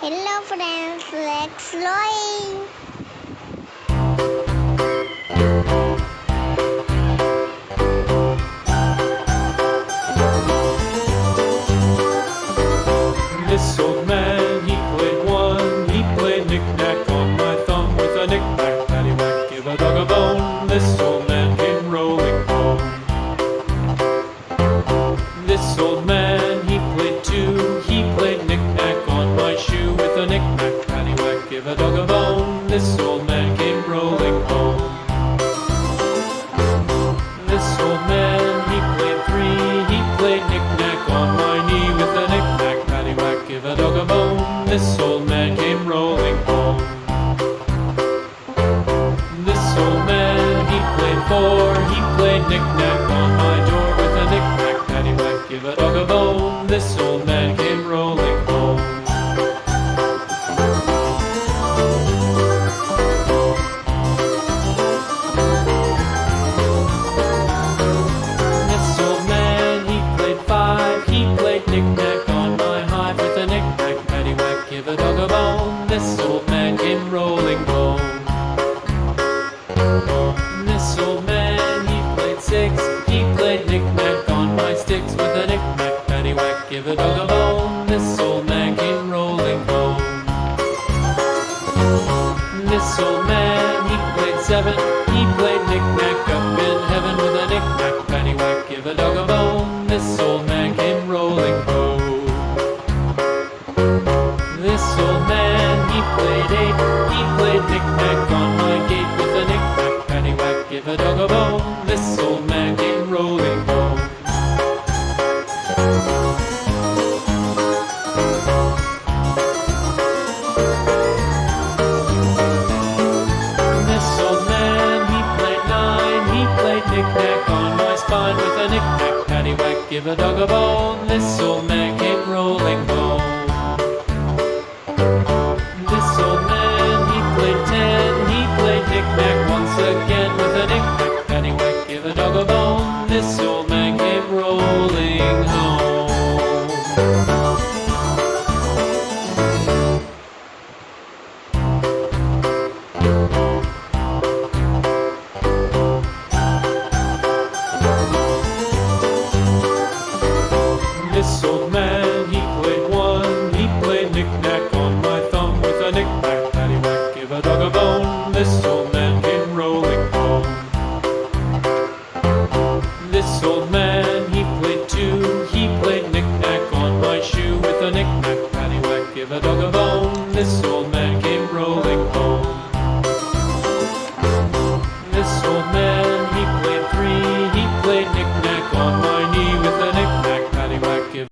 Hello friends, let's drawing. This old man, he played one. He played knick-knack on my thumb with a knick-knack, paddywhack, give a dog a bone. This old man came rolling home. This old man, he played two. He played knick-knack on my shoe with a knick-knack, paddywhack, give a dog a bone. This old man came rolling home. This old man, he played three. He played knick-knack on my knee with a knick-knack, paddywhack, give a dog a bone. This old man came rolling home. This old man, he played four. He played knick-knack on my door with a knick-knack, paddywhack, give a dog a bone. This old man came rolling home. This old man, he played five. He played knick-knack on my hive with a knick-knack, paddywhack, give a dog a bone. This old man came rolling home. This old man, he played six. He played knick-knack on my sticks with a knick-knack, paddywhack, give a dog a bone. This old man came rolling home. This old man, he played seven. He played knick-knack up in heaven with a knick-knack, paddywhack, give a dog a bone. This old man came rolling home. This old man, he played eight. He played knick-knack on my gate with a knick-knack, paddywhack, give a dog a bone. This old man came rolling home. This old man, he played nine. He played knick-knack on my spine with a knick-knack, paddywhack, give a dog a bone. This old man came rolling home. This old man, he played ten. He played knick-knack once again with a knick-knack, paddywhack, give a dog a bone. This old man came rolling home. This old man, he played one. He played knick-knack on my thumb with a knick-knack, paddywhack, give a dog a bone. This old man came rolling home. This old man, he played two. He played knick-knack on my shoe with a knick-knack, paddywhack, give a dog a bone. This old man came rolling home.